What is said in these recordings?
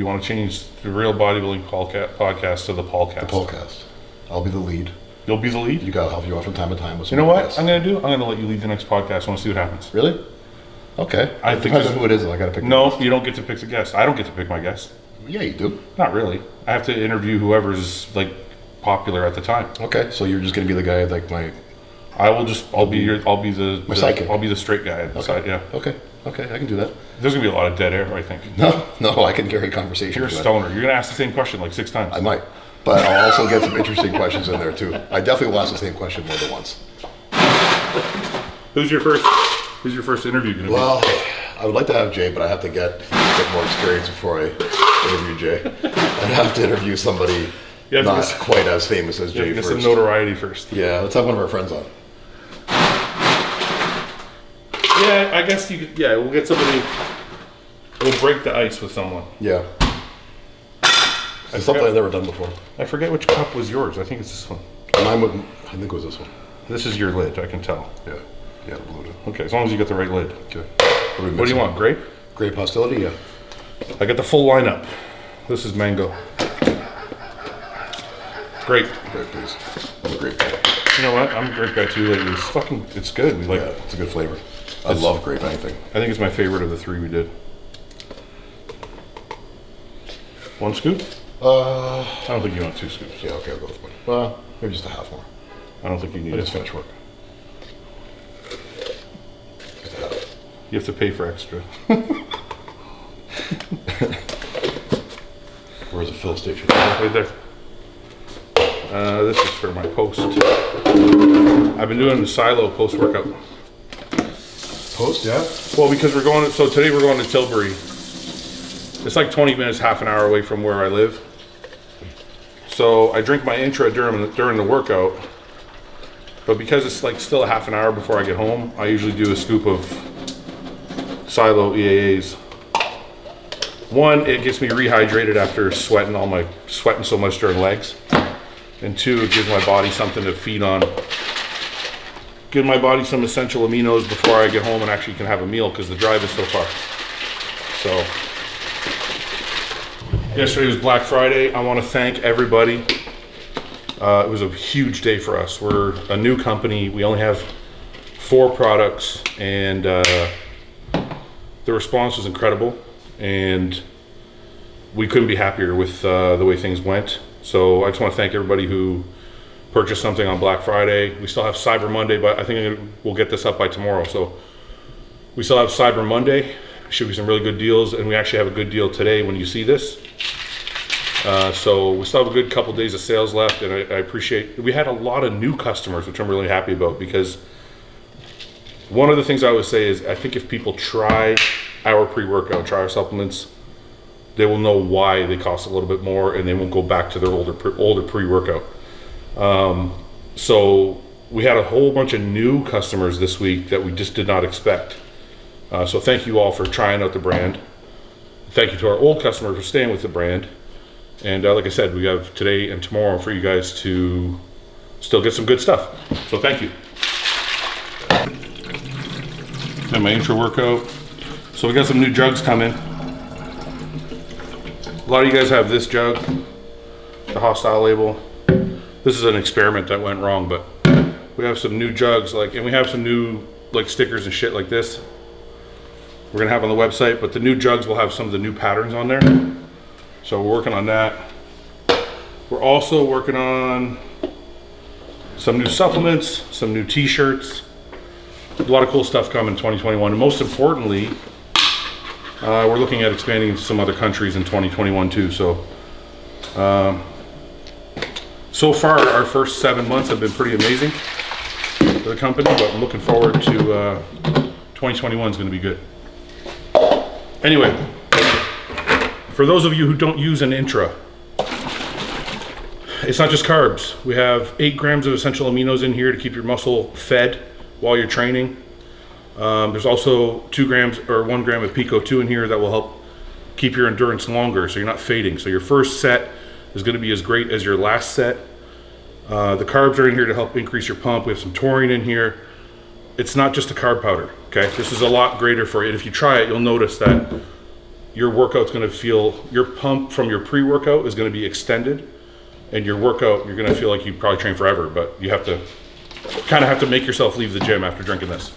you want to change the Real Bodybuilding podcast to the Paulcast. The Paulcast. I'll be the lead. You'll be the lead? You got to help you out from time to time with some You know what guests. I'm going to do? I'm going to let you lead the next podcast. I want to see what happens. Really? Okay. I It think depends on who it is. I got to pick. No, you don't get to pick the guest. I don't get to pick my guest. Yeah, you do. Not really. I have to interview whoever's like popular at the time. Okay, so you're just going to be the guy like my... I'll be the psychic. I'll be the straight guy at the side, yeah. Okay, I can do that. There's going to be a lot of dead air, I think. No, I can carry conversation. You're a stoner. You're going to ask the same question like 6 times. I might. But I'll also get some interesting questions in there too. I definitely will ask the same question more than once. Who's your first interview going to be? Well, I would like to have Jay, but I have to get more experience before I interview Jay. I'd have to interview somebody not quite as famous as Jay get first. some notoriety first. Yeah, let's have one of our friends on. Yeah, I guess you could. Yeah, we'll get somebody. We'll break the ice with someone. Yeah. It's something I've never done before. I forget which cup was yours. I think it's this one. Mine wouldn't. I think it was this one. This is your lid. I can tell. Yeah. Yeah, the blue lid. Okay, as long as you get the right lid. Okay. What do you want? Grape? Grape hostility. Yeah. I got the full lineup. This is mango. Grape. Grape, please. I'm a grape guy. You know what? I'm a grape guy too lately. It's good. We like. Yeah, it's a good flavor. I love grape anything. I think it's my favorite of the 3 we did. 1 scoop? I don't think you want 2 scoops. Yeah, okay, I'll go with 1. Well, maybe just a half more. I don't think you need I it. just finished work. Just a half. You have to pay for extra. Where's the fill station? Right there. This is for my post. I've been doing the silo post-workout. Post, yeah? Well, because so today we're going to Tilbury. It's like 20 minutes, half an hour away from where I live. So I drink my intra during the workout. But because it's like still a half an hour before I get home, I usually do a scoop of silo EAAs. 1, it gets me rehydrated after sweating so much during legs. And 2, it gives my body something to feed on. Give my body some essential aminos before I get home and actually can have a meal because the drive is so far. So, yesterday was Black Friday. I want to thank everybody. It was a huge day for us. We're a new company. We only have 4 products, and the response was incredible. And we couldn't be happier with the way things went. So I just want to thank everybody who purchased something on Black Friday. We still have Cyber Monday, but I think we'll get this up by tomorrow. So we still have Cyber Monday. Should be some really good deals, and we actually have a good deal today when you see this. So we still have a good couple days of sales left, and I appreciate. We had a lot of new customers, which I'm really happy about, because one of the things I always say is I think if people try our pre-workout, try our supplements, they will know why they cost a little bit more, and they won't go back to their older pre-workout. So we had a whole bunch of new customers this week that we just did not expect. So thank you all for trying out the brand. Thank you to our old customers for staying with the brand. And like I said, we have today and tomorrow for you guys to still get some good stuff. So thank you. Got my intro workout. So we got some new jugs coming. A lot of you guys have this jug, the Hostile label. This is an experiment that went wrong, but we have some new jugs, and we have some new stickers and shit like this. We're gonna have on the website, but the new jugs will have some of the new patterns on there. So we're working on that. We're also working on some new supplements, some new t-shirts. A lot of cool stuff coming in 2021. And most importantly, we're looking at expanding into some other countries in 2021 too. So, so far our first 7 months have been pretty amazing for the company, but I'm looking forward to 2021 is going to be good. Anyway, for those of you who don't use an intra, it's not just carbs. We have 8 grams of essential aminos in here to keep your muscle fed while you're training. There's also 2 grams or 1 gram of Pico 2 in here that will help keep your endurance longer so you're not fading. So your first set is going to be as great as your last set. The carbs are in here to help increase your pump. We have some taurine in here. It's not just a carb powder, okay? This is a lot greater for you. And if you try it, you'll notice that your workout's going to feel, your pump from your pre-workout is going to be extended, and your workout, you're going to feel like you probably train forever, but you have to kind of have to make yourself leave the gym after drinking this.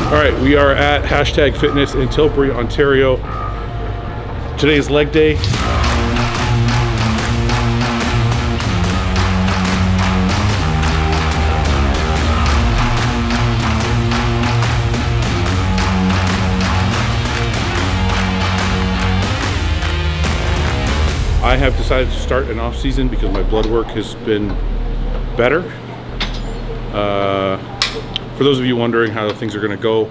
All right, we are at #fitness in Tilbury, Ontario. Today is leg day. I have decided to start an off season because my blood work has been better. For those of you wondering how things are going to go,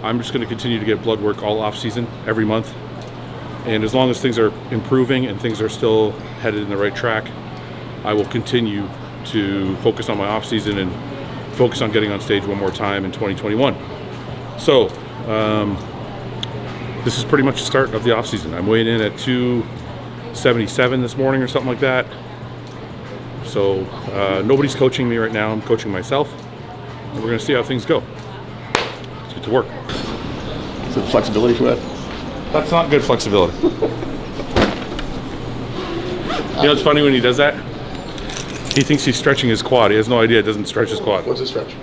I'm just going to continue to get blood work all off season every month. And as long as things are improving and things are still headed in the right track, I will continue to focus on my off season and focus on getting on stage one more time in 2021. So this is pretty much the start of the off season. I'm weighing in at 277 this morning or something like that. So nobody's coaching me right now. I'm coaching myself. And we're going to see how things go. Let's get to work. Is it flexibility for that? That's not good flexibility. You know what's funny when he does that? He thinks he's stretching his quad. He has no idea it doesn't stretch his quad. What's it stretch?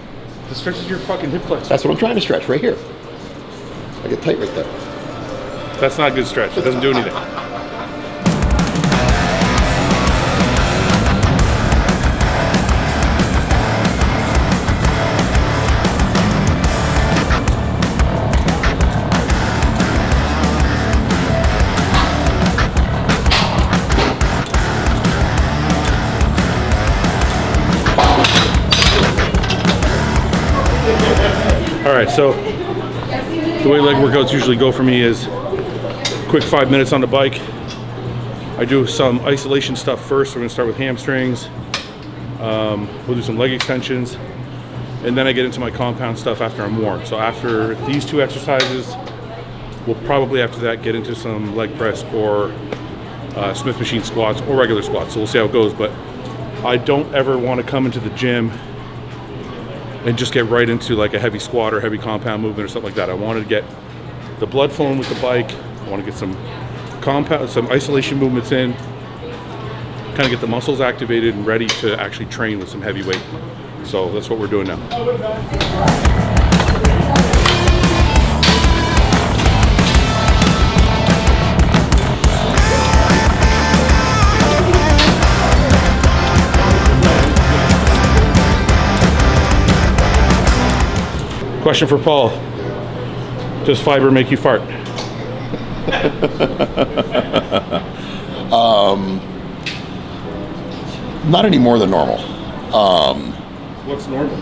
It stretches your fucking hip flexor. That's what I'm trying to stretch, right here. I get tight right there. That's not a good stretch. It doesn't do anything. Alright, so the way leg workouts usually go for me is quick 5 minutes on the bike. I do some isolation stuff first. We're going to start with hamstrings. We'll do some leg extensions. And then I get into my compound stuff after I'm warm. So after these two exercises, we'll probably after that get into some leg press or Smith machine squats or regular squats. So we'll see how it goes. But I don't ever want to come into the gym and just get right into like a heavy squat or heavy compound movement or something like that. I wanted to get the blood flowing with the bike. I want to get some isolation movements in, kind of get the muscles activated and ready to actually train with some heavy weight. So that's what we're doing now. Question for Paul. Does fiber make you fart? Not any more than normal. What's normal?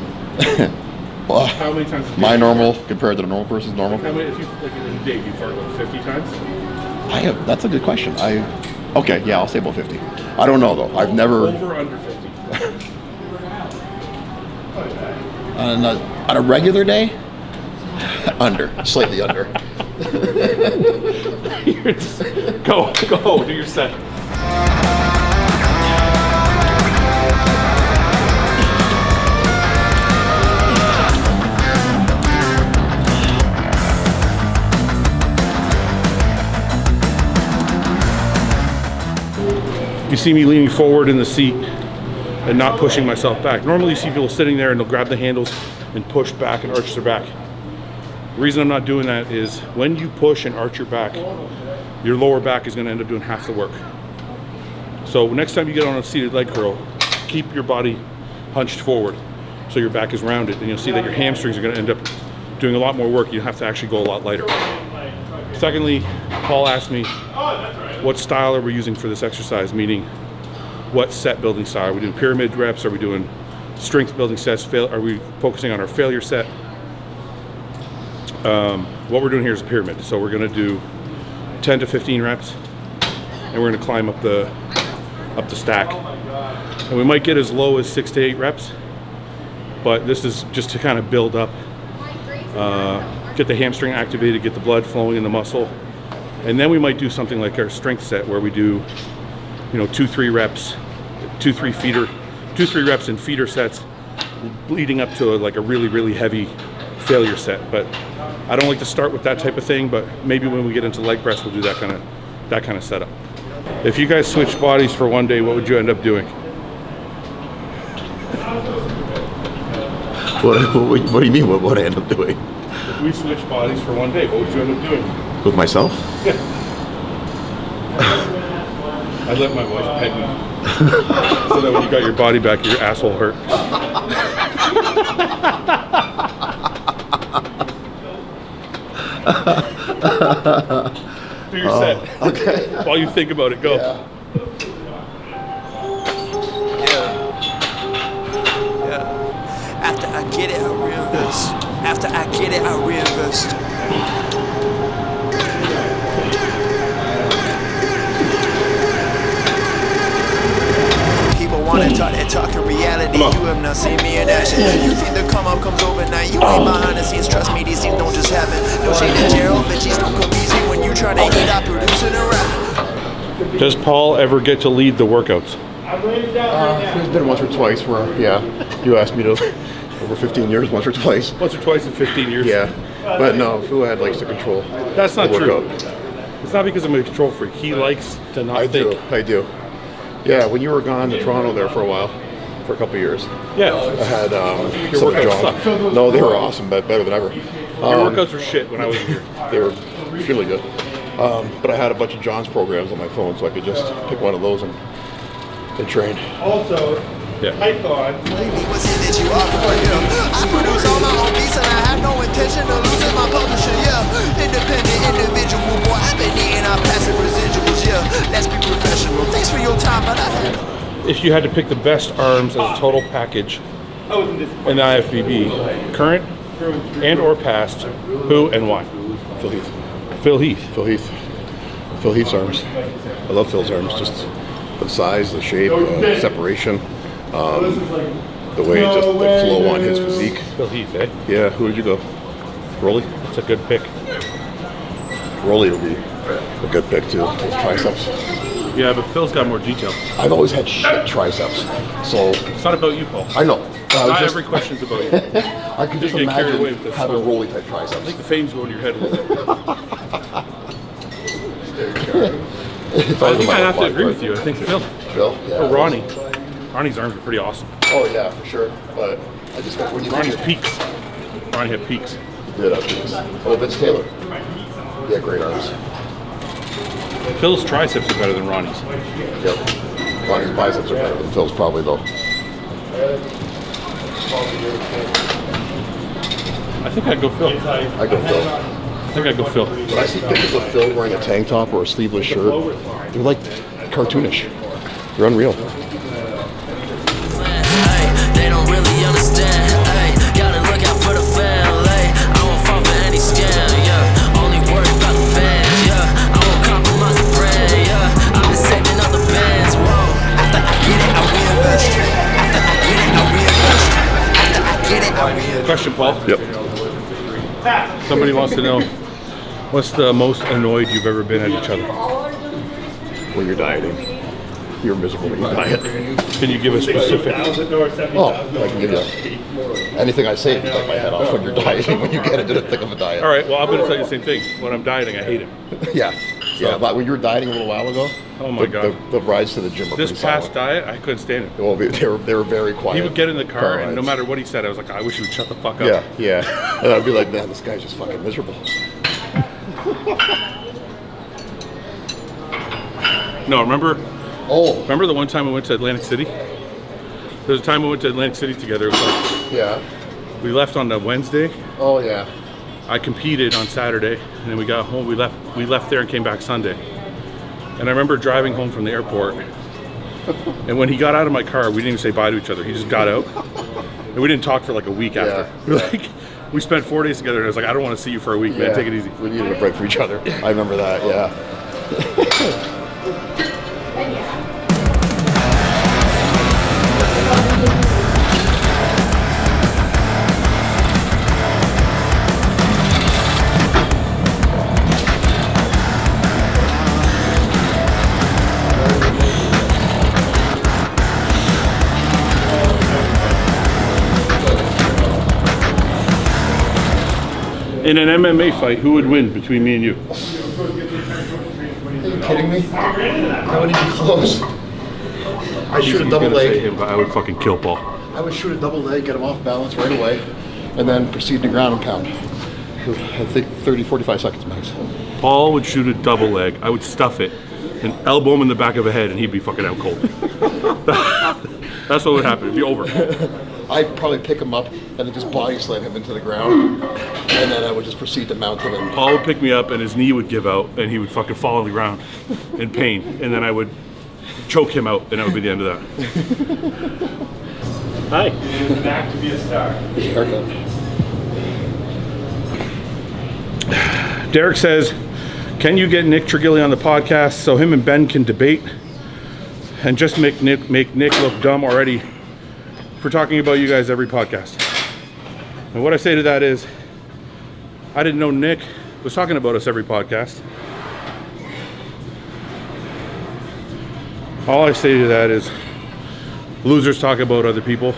Well, how many times? My normal compared to the normal person's normal? How many? If you like in a day, you fart about 50 times? That's a good question. Okay, yeah, I'll say about 50. I don't know though. I've never. Over or under 50? On a regular day, slightly under. Go, do your set. You see me leaning forward in the seat and not pushing myself back. Normally you see people sitting there and they'll grab the handles and push back and arch their back. The reason I'm not doing that is when you push and arch your back, your lower back is going to end up doing half the work. So next time you get on a seated leg curl, keep your body hunched forward so your back is rounded, and you'll see that your hamstrings are going to end up doing a lot more work. You have to actually go a lot lighter. Secondly, Paul asked me what style are we using for this exercise, meaning what set building style. Are we doing pyramid reps? Are we doing strength building sets? Are we focusing on our failure set? What we're doing here is a pyramid. So we're going to do 10 to 15 reps, and we're going to climb up the stack. And we might get as low as 6 to 8 reps, but this is just to kind of build up, get the hamstring activated, get the blood flowing in the muscle, And then we might do something like our strength set where we do, you know, 2-3 reps, 2-3 reps in feeder sets, leading up to like a really, really heavy failure set. But I don't like to start with that type of thing, but maybe when we get into leg press, we'll do that kind of setup. If you guys switched bodies for one day, what would you end up doing? What do you mean, what would I end up doing? If we switched bodies for one day, what would you end up doing? With myself? Yeah. I'd let my wife peg me. So that when you got your body back, your asshole hurt. Do your set. Okay. While you think about it, go. Yeah. After I get it, I reinvest. After I get it, I reinvest. People wanna talk that talk in reality. You have not seen me in action. You think the come up comes overnight. You ain't behind the scenes. Trust me, these things don't just happen. No shade to Gerald, bitches don't come easy when you try to eat. I produce and rap. Does Paul ever get to lead the workouts? There's been once or twice where, you asked me to, over 15 years, once or twice. Once or twice in 15 years? Yeah. But no, Fouad likes to control. That's not the true. workout. It's not because I'm a control freak. He likes to not I think. do. Yeah, when you were gone to Toronto there for a while, for a couple of years, Yeah. I had Your some workouts jobs. suck. No, they were awesome, better than ever. Your workouts were shit when I was here. They were really good. But I had a bunch of John's programs on my phone, so I could just pick one of those and train. Also, Yeah. Python. Lately, what's it that you offer? Yeah. I produce all my own beats and I have no intention of losing my publisher. Yeah, independent individual, boy. I've been eating our passive residuals. Yeah, let's be professional. Thanks for your time, but I had. If you had to pick the best arms as a total package in the IFBB, current and or past, who and why? Phil Heath. Phil Heath. Phil Heath. Phil Heath's arms. I love Phil's arms. Just the size, the shape, separation, the way the flow on his physique. Phil Heath, eh? Yeah, who would you go? Rolly? That's a good pick. Rolly would be a good pick too. His triceps. Yeah, but Phil's got more detail. I've always had shit triceps, so It's not about you, Paul. I know. Not just- every question's about you. I could just You get carried away imagine with this. having Rolly type I triceps. think the fame's going to your head a little bit. It's I always think my I have to reply agree card. with you. I think Phil. Phil? Yeah. Oh, Ronnie. Ronnie's arms are pretty awesome. Oh yeah, for sure. But I just got when you Ronnie's think peaks. Ronnie had peaks. he did have these. Oh, Vince Taylor. Yeah, great arms. Phil's triceps are better than Ronnie's. Yep. Ronnie's biceps are better than Phil's probably though. I think I'd go Phil. I go Phil. I think I'd go Phil. When I see pictures of Phil wearing a tank top or a sleeveless shirt, they're like cartoonish. They're unreal. They don't really understand. Gotta look out for the family. I won't fall for any scam. Yeah, only worry about the fans. Yeah, I won't compromise the brand. Yeah, I've been saving other bands. Whoa. After I get it, I reinvest. After I get it, I reinvest. After I get it, I reinvest. Question, Paul. Yep. Somebody wants to know, what's the most annoyed you've ever been at each other? When you're dieting, you're miserable when you diet. Can you give a specific? Oh, I can give you anything I say, you bite my head off when you're dieting. When you get into the thick of a diet. All right, well, I'm going to tell you the same thing. When I'm dieting, I hate it. Yeah. Yeah, but when you were dieting a little while ago, Oh my God. the rides to the gym were This pretty past silent. diet, I couldn't stand it. Well, they were very quiet. He would get in the car, and no rides. matter what he said, I was like, I wish he would shut the fuck up. Yeah, yeah. And I'd be like, man, this guy's just fucking miserable. No, remember Oh, the one time we went to Atlantic City? There was a time we went to Atlantic City together. It was like, yeah. we left on the Wednesday. Oh, yeah. I competed on Saturday, and then we got home. We left there and came back Sunday. And I remember driving home from the airport. And when he got out of my car, we didn't even say bye to each other. He just got out, and we didn't talk for like a week after. Yeah. We spent 4 days together, and I was like, I don't want to see you for a week, man. Yeah. Take it easy. We needed a break from each other. I remember that, yeah. In an MMA fight, who would win between me and you? Are you kidding me? That wouldn't even be close. I shoot a double leg. I would fucking kill Paul. I would shoot a double leg, get him off balance right away, and then proceed to ground and pound. I think 30, 45 seconds max. Paul would shoot a double leg. I would stuff it and elbow him in the back of the head, and he'd be fucking out cold. That's what would happen. It'd be over. I'd probably pick him up and then just body slam him into the ground, and then I would just proceed to mount him. And Paul would pick me up, and his knee would give out, and he would fucking fall on the ground in pain, and then I would choke him out, and that would be the end of that. Hi. Back to be a star. haircut. Derek says, can you get Nick Trigilli on the podcast so him and Ben can debate and just make Nick look dumb already for talking about you guys every podcast? And what I say to that is, I didn't know Nick was talking about us every podcast. All I say to that is, losers talk about other people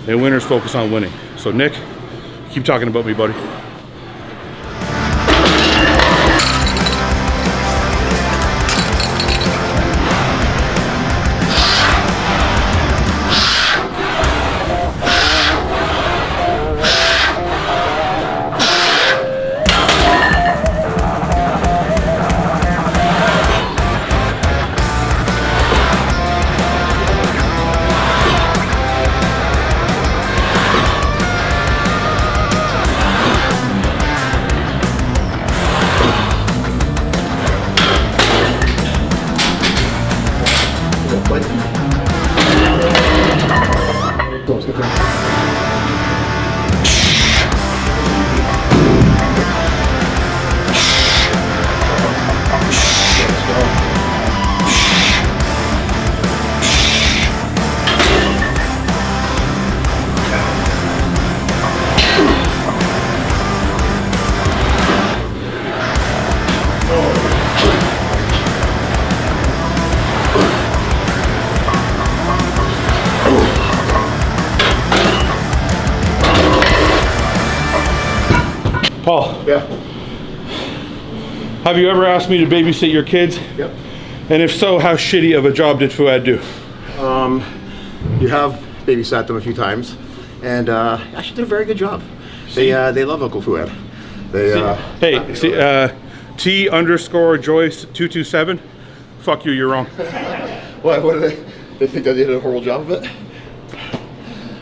and winners focus on winning. So Nick, keep talking about me, buddy. Paul. Yeah. Have you ever asked me to babysit your kids? Yep. And if so, how shitty of a job did Fouad do? You have babysat them a few times, and actually did a very good job. They love Uncle Fouad. T_Joyce227. Fuck you, you're wrong. What do they? They think that they did a horrible job of it?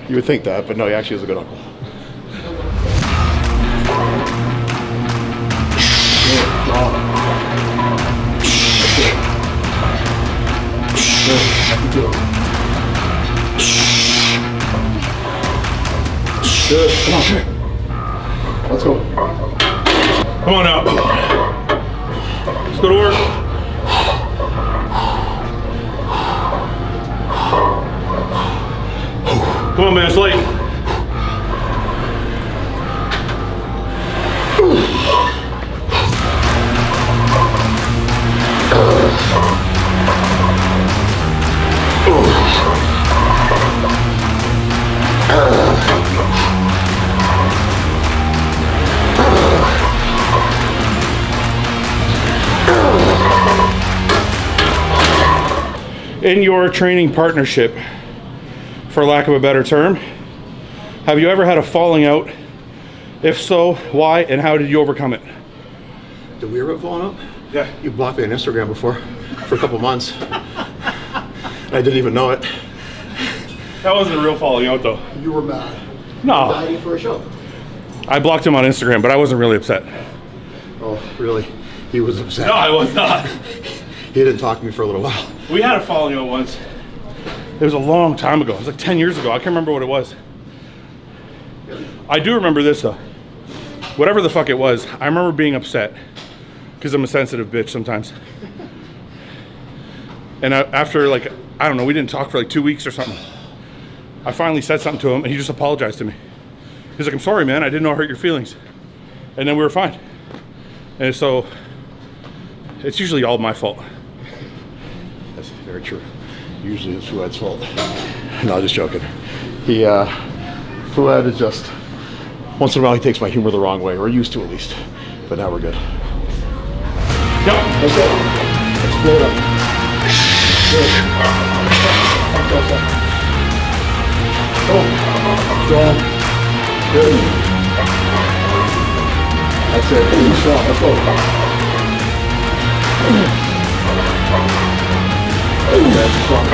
You would think that, but no, he actually is a good uncle. Good. Come on. Let's go. Come on out. Let's go to work. Come on, man, it's late. In your training partnership, for lack of a better term, have you ever had a falling out? If so, why and how did you overcome it? Did we ever have fallen out? Yeah. You blocked me on Instagram before for a couple months. I didn't even know it. That wasn't a real falling out though. You were mad. No. Dieting for a show. I blocked him on Instagram, but I wasn't really upset. Oh, really? He was upset. No, I was not. He didn't talk to me for a little while. We had a falling out once. It was a long time ago. It was like 10 years ago. I can't remember what it was. I do remember this though. Whatever the fuck it was, I remember being upset because I'm a sensitive bitch sometimes. And after like, I don't know, we didn't talk for like 2 weeks or something. I finally said something to him and he just apologized to me. He's like, I'm sorry, man. I didn't know I hurt your feelings. And then we were fine. And so it's usually all my fault. That's very true. Usually it's Fouad's fault. No, just joking. Fouad is just Once in a while he takes my humor the wrong way, or used to at least. But now we're good. Yep. Let's go. Explode up. Good. Go. Strong. Good. That's it. Be strong. Let's go. That's strong.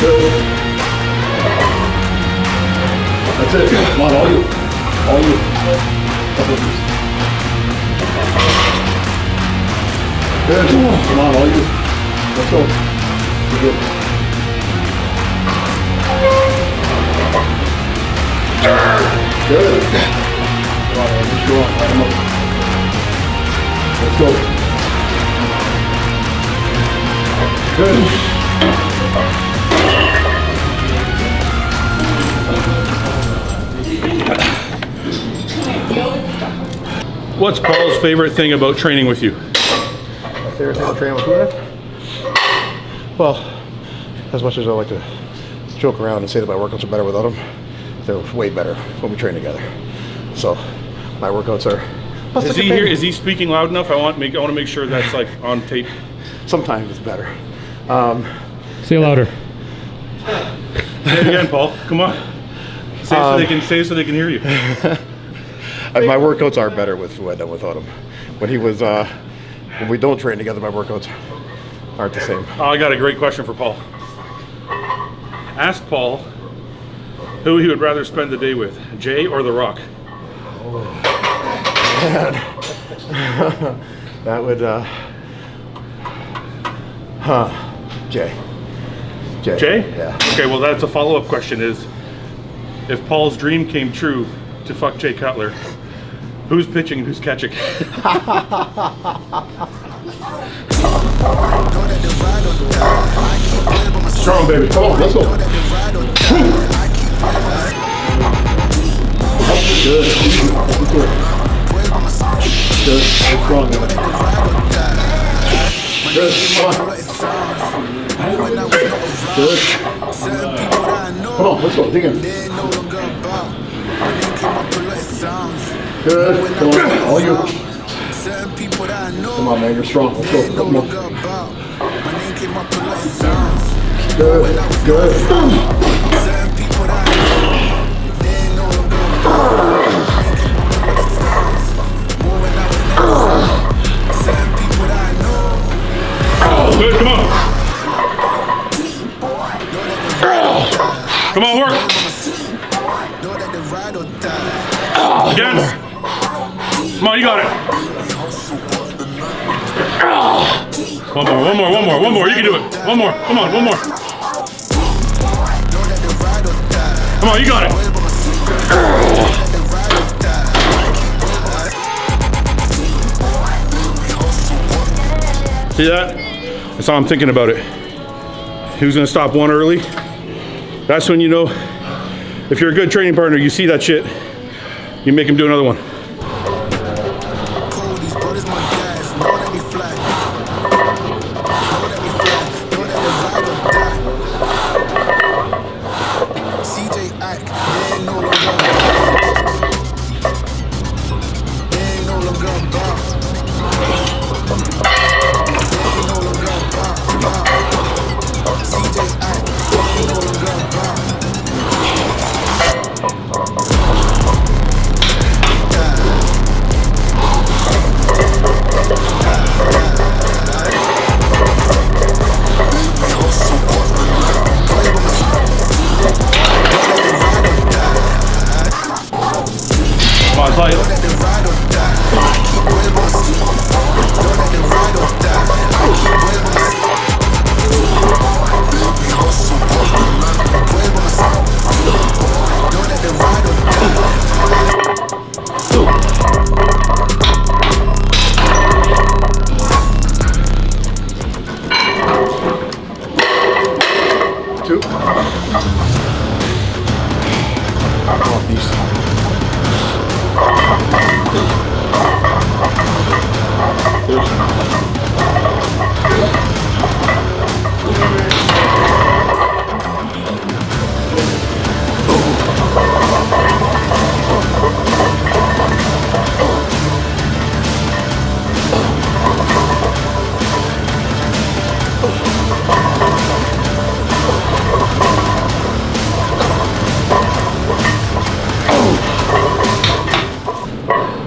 Good. That's it. Come on, all you. All you. Couple of these. Good. Come on, all you. Let's go. You're good. Good. Come on, man. Just go on. Light 'em up. Let's go. Good. What's Paul's favorite thing about training with you? My favorite thing to train with Fouad? Well, as much as I like to joke around and say that my workouts are better without him, they're way better when we train together. So my workouts are. Is he here? Is he speaking loud enough? I want to make sure that's like on tape. Sometimes it's better. Say louder. Say it again, Paul. Come on. Say it so they can hear you. My workouts are better with Fouad than without him. When we don't train together, my workouts aren't the same. Oh, I got a great question for Paul. Ask Paul who he would rather spend the day with, Jay or The Rock. That would, Jay. Jay? Yeah. Okay, well that's a follow-up question is, if Paul's dream came true to fuck Jay Cutler, who's pitching and who's catching? Strong, baby. Come on, let's go. Good. Good. Good. Strong, baby. Good. Come on. Good. Come on, let's go. Dig in. Good. Come on. All you. Come on, man. You're strong. Let's go. Come on. Good. Good. Good, come on. Come on, work. Again. Come on, you got it. One more. You can do it. One more. Come on, one more. Come on, you got it. See that? That's how I'm thinking about it. Who's gonna stop one early? That's when you know, if you're a good training partner, you see that shit, you make him do another one.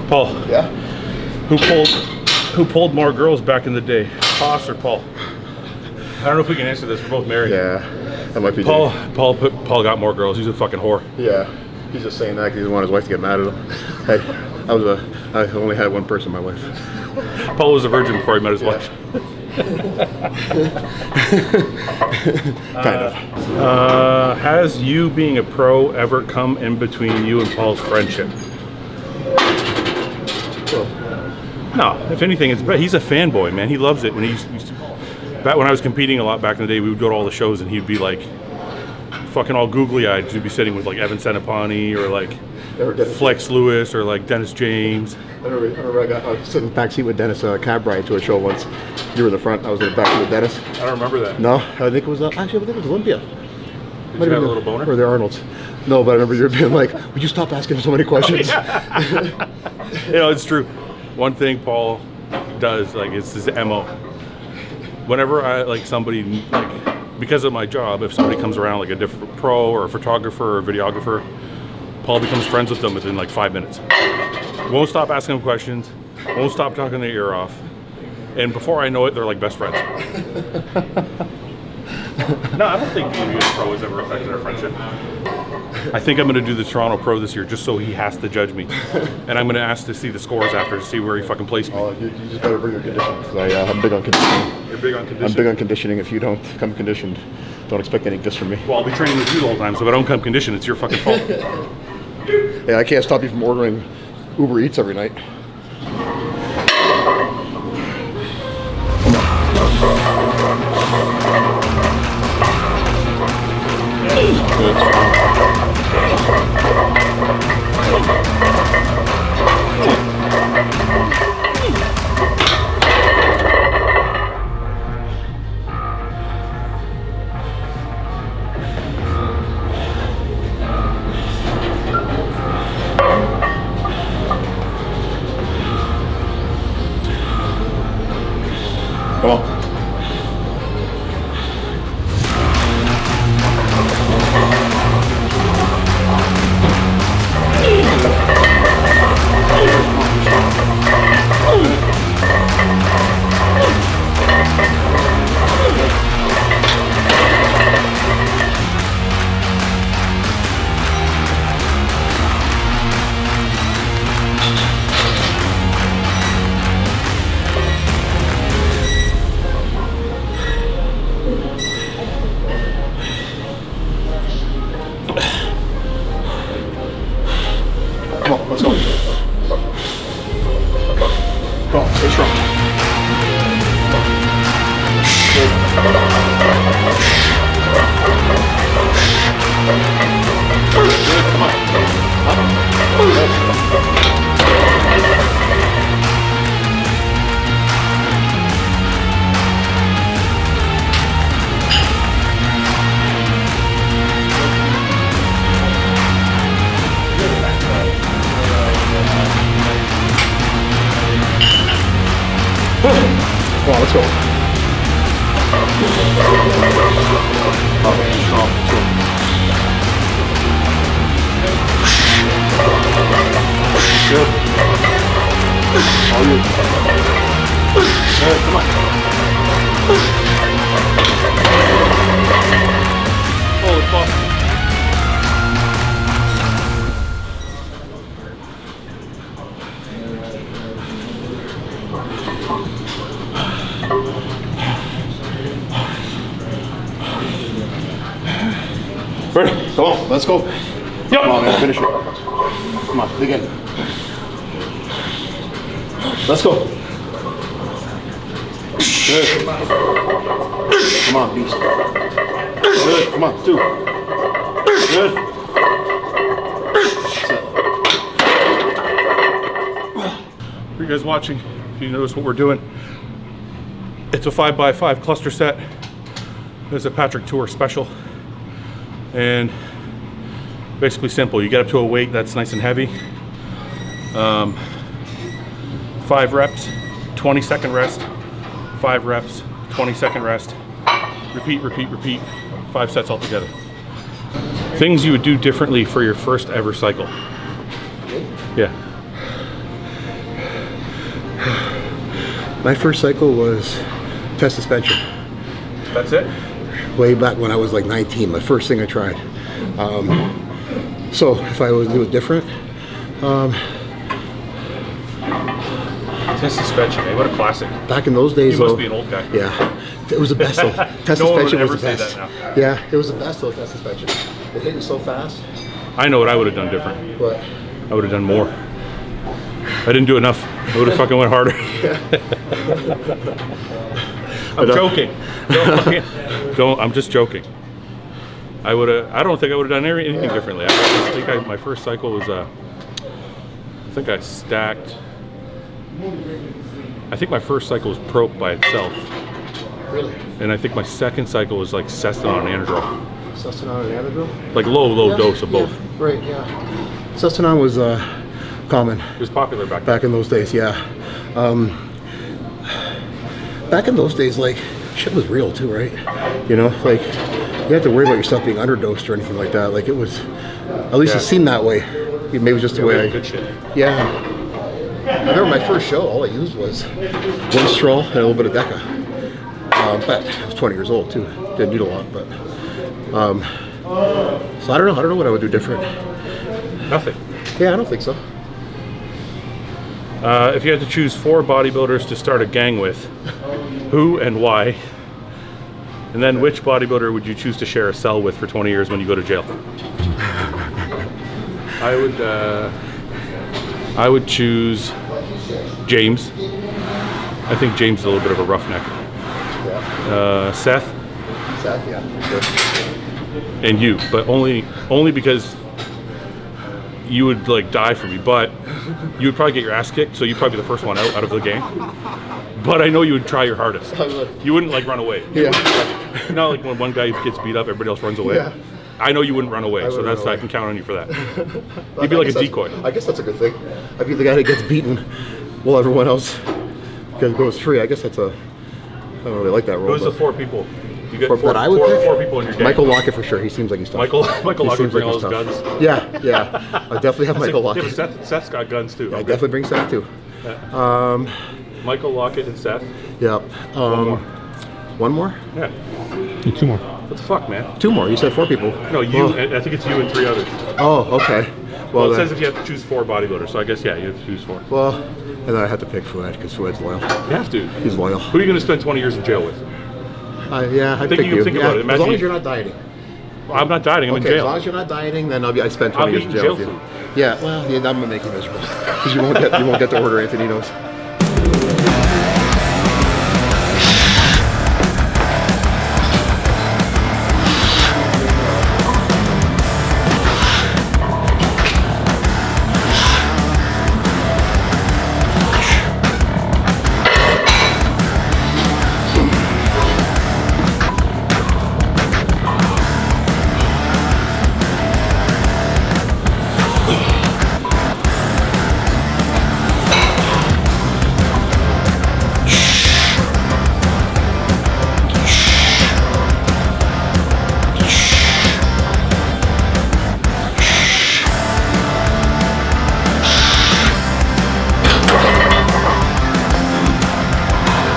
Paul, Yeah? who pulled more girls back in the day, Haas or Paul? I don't know if we can answer this. We're both married. Yeah, that might be Paul got more girls. He's a fucking whore. Yeah, he's just saying that because he doesn't want his wife to get mad at him. Hey, I only had one person in my life. Paul was a virgin before he met his wife. Kind of. Has you being a pro ever come in between you and Paul's friendship? No, if anything, he's a fanboy, man. He loves it. Back when I was competing a lot back in the day, we would go to all the shows and he'd be like fucking all googly-eyed. He'd be sitting with like Evan Senapani or like Flex Lewis or like Dennis James. I remember I was sitting in the back seat with Dennis, cab ride to a show once. You were in the front, I was in the back seat with Dennis. I don't remember that. No, I think it was, actually I think it was Olympia. Did you have a little boner? Or the Arnolds. No, but I remember you being like, would you stop asking so many questions? You know, it's true. One thing Paul does, like, it's his MO. Whenever I, like, somebody, like, because of my job, if somebody comes around, like a different pro or a photographer or a videographer, Paul becomes friends with them within like 5 minutes. Won't stop asking them questions, won't stop talking their ear off. And before I know it, they're like best friends. No, I don't think being a pro has ever affected our friendship. I think I'm going to do the Toronto Pro this year just so he has to judge me. And I'm going to ask to see the scores after to see where he fucking placed me. Oh, you just better bring your conditioning, because I'm big on conditioning. You're big on conditioning? I'm big on conditioning. If you don't come conditioned, don't expect any gifts from me. Well, I'll be training with you the whole time, so if I don't come conditioned, it's your fucking fault. Yeah, I can't stop you from ordering Uber Eats every night. Come on. Come on, let's go. Go on, stay strong. Good. Come on. Come on, let's go. Okay, strong. Good. All you. Good, come on. Holy fuck. Ready? Come on, let's go. Yep. Come on, man, finish it. Come on, dig in. Let's go. Good. Come on, beast. Good. Come on, 2. Good. That's it. For you guys watching, if you notice what we're doing, it's a 5x5 cluster set. It's a Patrick Tour special. And basically simple. You get up to a weight that's nice and heavy. 5 reps, 20-second rest. 5 reps, 20-second rest. Repeat, repeat, repeat. 5 sets altogether. Things you would do differently for your first ever cycle. Yeah. My first cycle was test suspension. That's it? Way back when I was like 19, my first thing I tried. So if I was to do it different, Test suspension, man. What a classic. back in those days, You must though, be an old guy. yeah, it was the best. Though. Test No one would suspension was ever the say best. that now. Yeah, it was the best though. Test suspension. It hit you so fast, I know what I would have done different. but I would have done more. I didn't do enough. I would have fucking went harder. I'm joking. I'm just joking. I don't think I would have done anything differently. I just think my first cycle was, I think I stacked. I think my first cycle was Prope by itself. really, And I think my second cycle was like Cestinon and Anadrol. Cestinon and Anadrol. Like low dose of both. Yeah, right. Yeah, Cestinon was common It was popular back then. back in those days. Yeah, back in those days, like shit was real too, right? You know, like you had to worry about yourself being underdosed or anything like that. Like it was, at least Yeah. it seemed that way. Maybe it was just the way I. Good shit. Yeah. I remember my first show, all I used was Winstrol and a little bit of Deca. But I was 20 years old too. Didn't need a lot, but so I don't know what I would do different. Nothing. Yeah, I don't think so. If you had to choose 4 bodybuilders to start a gang with, who and why? And then which bodybuilder would you choose to share a cell with for 20 years when you go to jail? I would choose James. I think James is a little bit of a roughneck. Yeah. Seth Seth, yeah, for sure. and you, but only because you would like die for me, but you would probably get your ass kicked, so you'd probably be the first one out of the game. But I know you would try your hardest. I would. You wouldn't like run away. Yeah. Not like when one guy gets beat up, everybody else runs away. Yeah. I know you wouldn't run away, so wouldn't that's run I away. can count on you for that. You'd be like a decoy. I guess that's a good thing. I'd be the guy that gets beaten while everyone else goes free. I guess that's I don't really like that role. Who's the but 4 people? You get four four, that I would four, pick? 4 people in your gang. Michael Lockett for sure. He seems like he's tough. Michael He Lockett seems bring like all he's his tough. guns. Yeah. I definitely have Michael Yeah, Lockett. but Seth's got guns too. I definitely bring Seth too. Michael Lockett and Seth. Yeah. One more? Yeah. 2 more. What the fuck, man? 2 more. You said 4 people. No, you. Oh, I think it's you and 3 others. okay. Well, it then, says if you have to choose 4 bodybuilders, so I guess yeah, you have to choose 4. well, and then I have to pick Fouad because Fouad's loyal. You have to. He's loyal. Who are you going to spend 20 years in jail with? Yeah, I Think pick you can you. think Yeah, about it. as Imagine long as you- you're not dieting. I'm not dieting. I'm in Okay, as jail. long as you're not dieting, then I spend I'll 20 be years in in jail jail with you. soon. Yeah, well, yeah, I'm gonna make you miserable because you won't get to order Antoninos.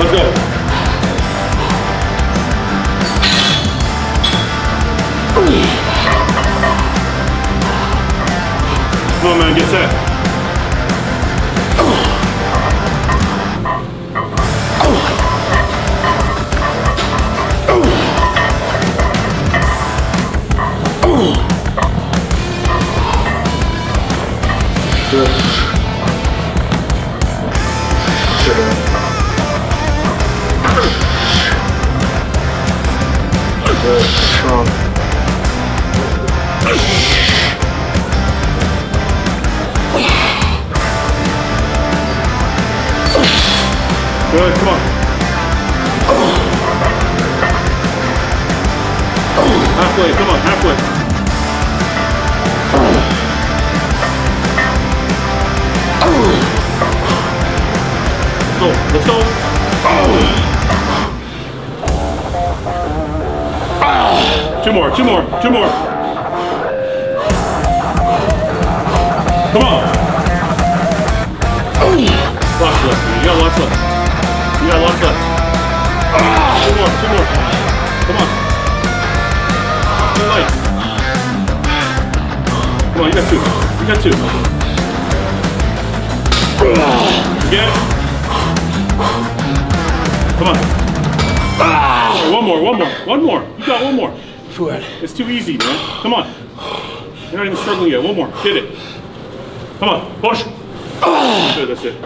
Let's go. Come on, man, get set. Strong. Good, come on. Halfway, come on, halfway. Let's go. Two more. Come on. Lots left. You got lots left. You got lots left. Two more. Come on. Too light. Come on, you got two. You get it? Come on. One more. You got one more. Fouad. It's too easy, man. Come on. You're not even struggling yet. One more. Get it. Come on. Push. Good, that's it.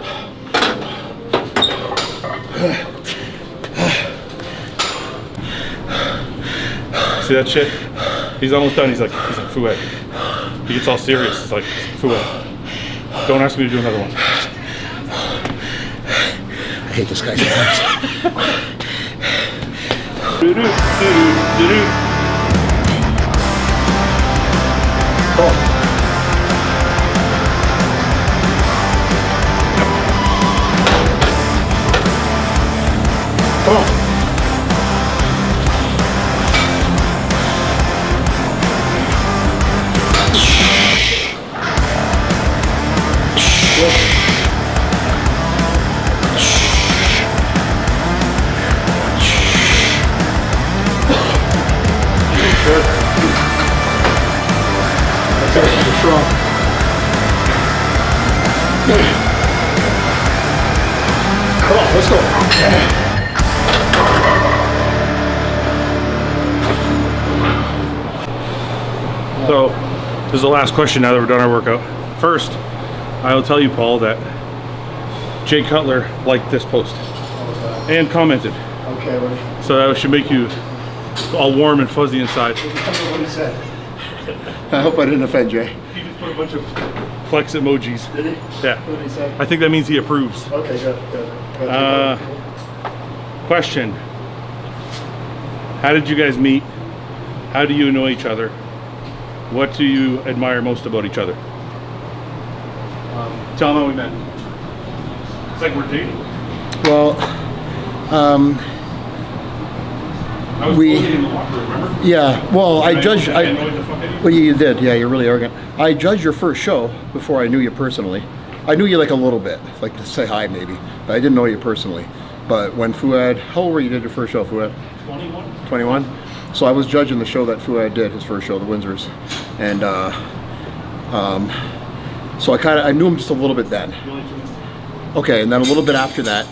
See that shit? He's almost done. He's like, Fouad. He gets all serious. He's like, Fouad, don't ask me to do another one. I hate this guy sometimes. Come on, let's go. So, this is the last question now that we're done our workout. First, I will tell you, Paul, that Jay Cutler liked this post and commented. Okay, buddy. So that should make you all warm and fuzzy inside. What he said. I hope I didn't offend Jay. He just put a bunch of flex emojis. Did he? Yeah. What did he say? I think that means he approves. Okay, good. Question. How did you guys meet? How do you know each other? What do you admire most about each other? Tell them how we met. It's like we're dating. Well, I was we- posing in the locker room, remember? yeah. Well, I judged. I annoyed the fuck out of you. Well, you did. Yeah, you're really arrogant. I judged your first show before I knew you personally. I knew you like a little bit, like to say hi maybe, but I didn't know you personally. But when Fouad, how old were you? Did your first show, Fouad? 21. 21. So I was judging the show that Fouad did, his first show, the Windsors, and so I knew him just a little bit then. Okay, and then a little bit after that,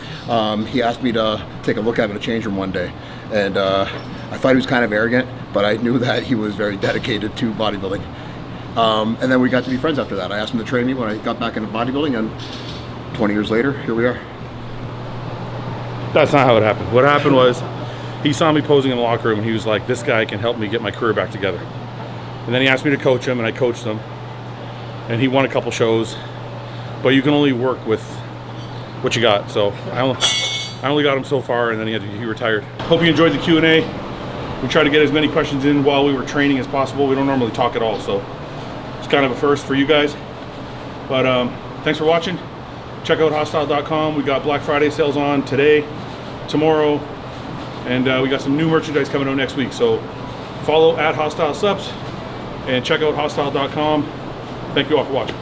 he asked me to take a look at him in a change room one day, and I thought he was kind of arrogant, but I knew that he was very dedicated to bodybuilding. And then we got to be friends after that. I asked him to train me when I got back into bodybuilding, and 20 years later, here we are. That's not how it happened. What happened was, he saw me posing in the locker room and he was like, this guy can help me get my career back together. And then he asked me to coach him and I coached him. And he won a couple shows. But you can only work with what you got. So I only got him so far and then he retired. Hope you enjoyed the Q&A. We tried to get as many questions in while we were training as possible. We don't normally talk at all, so it's kind of a first for you guys. But thanks for watching. Check out hostile.com. We got Black Friday sales on today, tomorrow, and we got some new merchandise coming out next week. So follow @HostileSubs and check out hostile.com. Thank you all for watching.